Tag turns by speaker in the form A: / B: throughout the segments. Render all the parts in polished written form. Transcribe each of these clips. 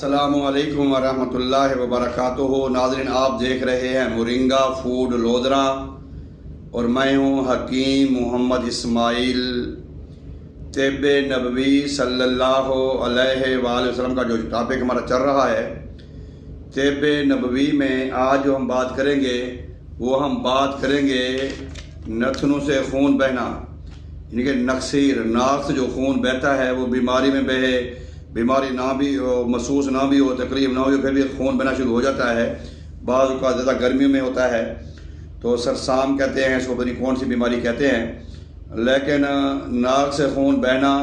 A: السلام علیکم ورحمۃ اللہ وبرکاتہ۔ ناظرین، آپ دیکھ رہے ہیں مورنگا فوڈ لودھرا اور میں ہوں حکیم محمد اسماعیل۔ طب نبوی صلی اللہ علیہ وآلہ وسلم کا جو ٹاپک ہمارا چل رہا ہے، طب نبوی میں آج جو ہم بات کریں گے وہ ہم بات کریں گے نتنوں سے خون بہنا، یعنی کہ نقصیر، ناک سے جو خون بہتا ہے وہ بیماری میں بہے، بیماری نہ بھی ہو، محسوس نہ بھی ہو، تکلیف نہ ہو، پھر بھی خون بہنا شروع ہو جاتا ہے۔ بعض اوقات زیادہ گرمیوں میں ہوتا ہے تو سرسام کہتے ہیں اس کو، پتہ نہیں کون سی بیماری کہتے ہیں، لیکن ناک سے خون بہنا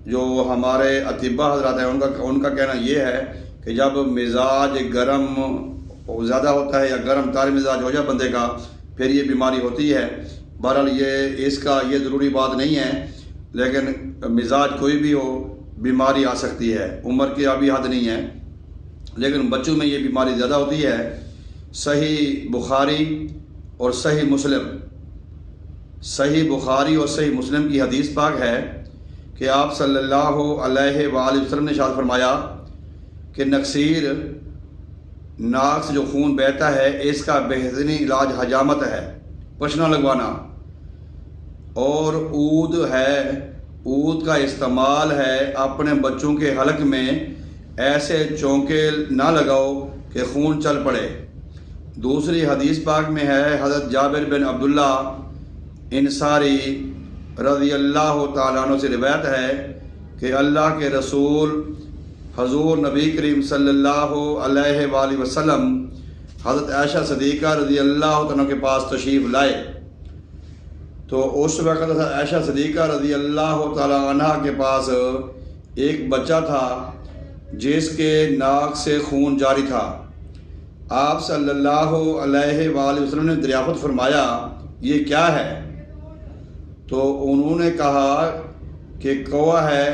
A: جو ہمارے اطباء حضرات ہیں ان کا کہنا یہ ہے کہ جب مزاج گرم زیادہ ہوتا ہے یا گرم تار مزاج ہو جائے بندے کا، پھر یہ بیماری ہوتی ہے۔ بہرحال یہ ضروری بات نہیں ہے، لیکن مزاج کوئی بھی ہو بیماری آ سکتی ہے، عمر کی ابھی حد نہیں ہے، لیکن بچوں میں یہ بیماری زیادہ ہوتی ہے۔ صحیح بخاری اور صحیح مسلم کی حدیث پاک ہے کہ آپ صلی اللہ علیہ وآلہ وسلم نے ارشاد فرمایا کہ نقصیر، ناک سے جو خون بہتا ہے، اس کا بہترین علاج حجامت ہے، پشنا لگوانا، اور عود ہے، عود کا استعمال ہے اپنے بچوں کے حلق میں ایسے چونکے نہ لگاؤ کہ خون چل پڑے۔ دوسری حدیث پاک میں ہے، حضرت جابر بن عبداللہ انصاری رضی اللہ تعالیٰ عنہ سے روایت ہے کہ اللہ کے رسول حضور نبی کریم صلی اللہ علیہ وآلہ وسلم حضرت عائشہ صدیقہ رضی اللہ تعالیٰ کے پاس تشریف لائے، تو اس وقت عائشہ صدیقہ رضی اللہ تعالیٰ عنہ کے پاس ایک بچہ تھا جس کے ناک سے خون جاری تھا۔ آپ صلی اللہ علیہ وآلہ وسلم نے دریافت فرمایا یہ کیا ہے؟ تو انہوں نے کہا کہ کوا ہے،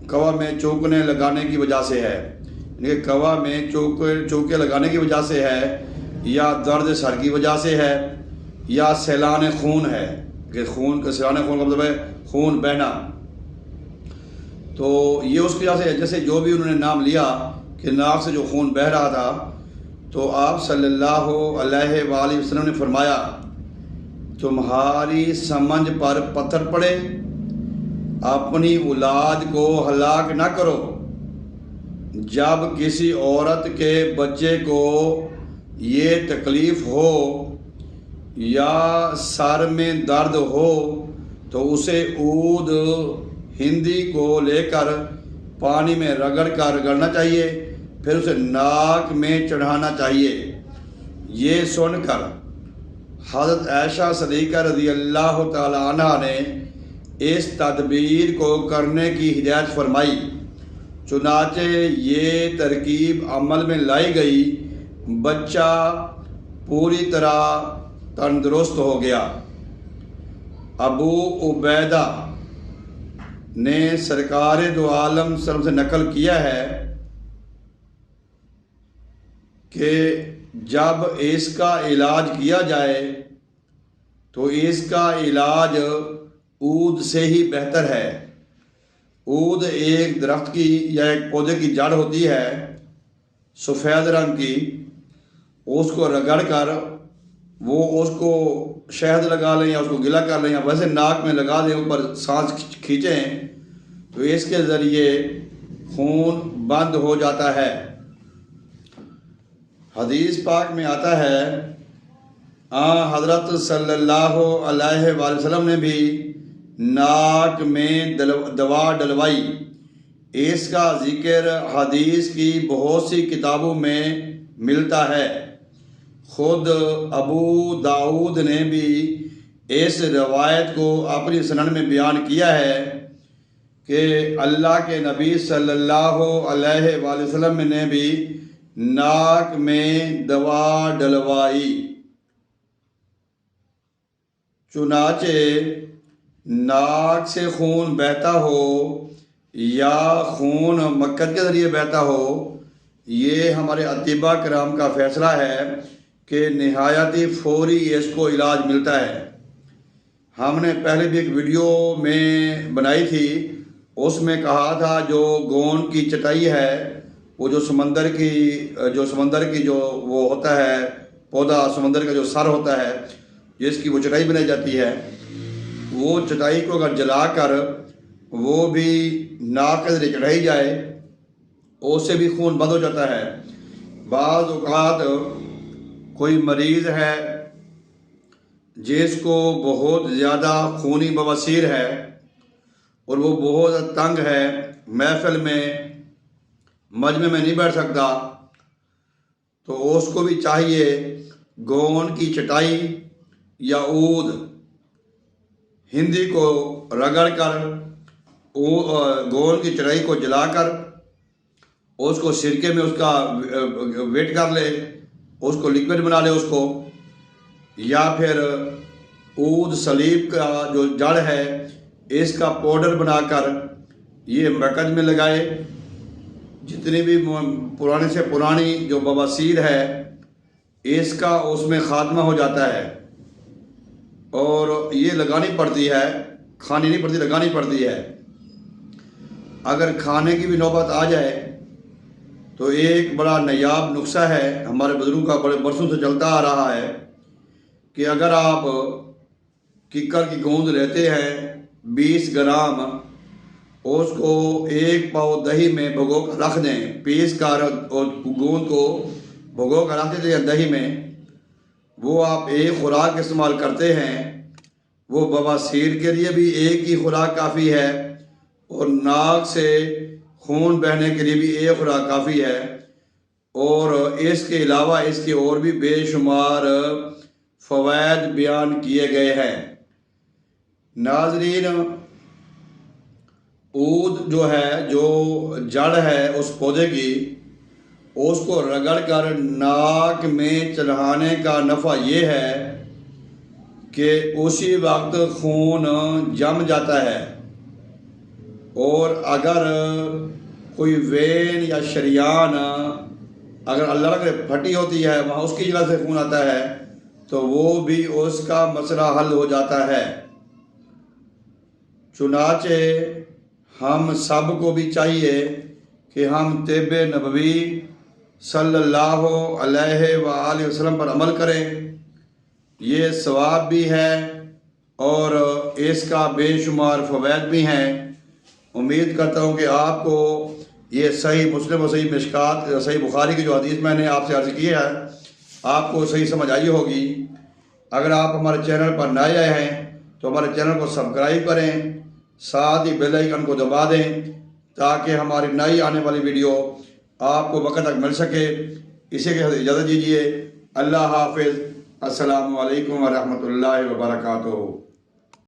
A: کوا میں چوکنے لگانے کی وجہ سے ہے، یعنی کوا میں چوکے لگانے کی وجہ سے ہے، یا درد سر کی وجہ سے ہے، یا سیلان خون ہے، کہ سیلان خون کا مطلب ہے خون بہنا۔ تو یہ اس کی وجہ سے جیسے جو بھی انہوں نے نام لیا کہ ناک سے جو خون بہہ رہا تھا، تو آپ صلی اللہ علیہ وآلہ وسلم نے فرمایا تمہاری سمجھ پر پتھر پڑے، اپنی اولاد کو ہلاک نہ کرو۔ جب کسی عورت کے بچے کو یہ تکلیف ہو یا سر میں درد ہو تو اسے عود ہندی کو لے کر پانی میں رگڑنا چاہیے، پھر اسے ناک میں چڑھانا چاہیے۔ یہ سن کر حضرت عائشہ صدیقہ رضی اللہ تعالی عنہ نے اس تدبیر کو کرنے کی ہدایت فرمائی، چنانچہ یہ ترکیب عمل میں لائی گئی، بچہ پوری طرح تندرست ہو گیا۔ ابو عبیدہ نے سرکار دو عالم صلی اللہ علیہ وسلم سے نقل کیا ہے کہ جب اس کا علاج کیا جائے تو اس کا علاج عود سے ہی بہتر ہے۔ عود ایک درخت کی یا ایک پودے کی جڑ ہوتی ہے سفید رنگ کی، اس کو رگڑ کر وہ اس کو شہد لگا لیں یا اس کو گلا کر لیں یا ویسے ناک میں لگا دیں، اوپر سانس کھینچیں تو اس کے ذریعے خون بند ہو جاتا ہے۔ حدیث پاک میں آتا ہے حضرت صلی اللہ علیہ وآلہ وسلم نے بھی ناک میں دوا ڈلوائی۔ اس کا ذکر حدیث کی بہت سی کتابوں میں ملتا ہے۔ خود ابو داؤد نے بھی اس روایت کو اپنی سنن میں بیان کیا ہے کہ اللہ کے نبی صلی اللہ علیہ وآلہ وسلم نے بھی ناک میں دوا ڈلوائی، چنانچہ ناک سے خون بہتا ہو یا خون مکت کے ذریعے بہتا ہو، یہ ہمارے اطباء کرام کا فیصلہ ہے کہ نہایت فوری اس کو علاج ملتا ہے۔ ہم نے پہلے بھی ایک ویڈیو میں بنائی تھی، اس میں کہا تھا جو گون کی چٹائی ہے وہ جو سمندر کی جو وہ ہوتا ہے پودا، سمندر کا جو سر ہوتا ہے جس کی وہ چٹائی بنائی جاتی ہے، وہ چٹائی کو اگر جلا کر وہ بھی ناک کے ذریعے چڑھائی جائے، اس سے بھی خون بند ہو جاتا ہے۔ بعض اوقات کوئی مریض ہے جس کو بہت زیادہ خونی بواسیر ہے اور وہ بہت تنگ ہے، محفل میں مجمع میں نہیں بیٹھ سکتا، تو اس کو بھی چاہیے گون کی چٹائی یا عود ہندی کو رگڑ کر گون کی چٹائی کو جلا کر اس کو سرکے میں اس کا ویٹ کر لے، اس کو لیکوڈ بنا لے اس کو، یا پھر عود صلیب کا جو جڑ ہے اس کا پاؤڈر بنا کر یہ مرکز میں لگائے۔ جتنی بھی پرانے سے پرانی جو بواسیر ہے اس کا اس میں خاتمہ ہو جاتا ہے، اور یہ لگانی پڑتی ہے، کھانی نہیں پڑتی، لگانی پڑتی ہے۔ اگر کھانے کی بھی نوبت آ جائے تو ایک بڑا نایاب نسخہ ہے، ہمارے بزرگوں کا بڑے برسوں سے چلتا آ رہا ہے کہ اگر آپ ککر کی گوند لیتے ہیں 20 گرام، اس کو 1 پاؤ دہی میں بھگو کر رکھ دیں، پیس کر اور گوند کو بھگو کر رکھ دیتے ہیں دہی میں، وہ آپ ایک خوراک استعمال کرتے ہیں، وہ بواسیر کے لیے بھی ایک ہی خوراک کافی ہے، اور ناک سے خون بہنے کے لیے بھی ایک خوراک کافی ہے، اور اس کے علاوہ اس کے اور بھی بے شمار فوائد بیان کیے گئے ہیں۔ ناظرین، عود جو ہے، جو جڑ ہے اس پودے کی، اس کو رگڑ کر ناک میں چڑھانے کا نفع یہ ہے کہ اسی وقت خون جم جاتا ہے، اور اگر کوئی وین یا شریان اگر اللہ رکھے پھٹی ہوتی ہے، وہاں اس کی جگہ سے خون آتا ہے تو وہ بھی اس کا مسئلہ حل ہو جاتا ہے۔ چنانچہ ہم سب کو بھی چاہیے کہ ہم طب نبوی صلی اللہ علیہ وآلہ وسلم پر عمل کریں، یہ ثواب بھی ہے اور اس کا بے شمار فوائد بھی ہیں۔ امید کرتا ہوں کہ آپ کو یہ صحیح مسلم و صحیح مشکات، صحیح بخاری کی جو حدیث میں نے آپ سے عرض کی ہے آپ کو صحیح سمجھ آئی ہوگی۔ اگر آپ ہمارے چینل پر نئے آئے ہیں تو ہمارے چینل کو سبسکرائب کریں، ساتھ ہی بیل آئیکن کو دبا دیں تاکہ ہماری نئی آنے والی ویڈیو آپ کو وقت تک مل سکے۔ اسی کے ساتھ اجازت دیجیے، اللہ حافظ، السلام علیکم ورحمۃ اللہ وبرکاتہ۔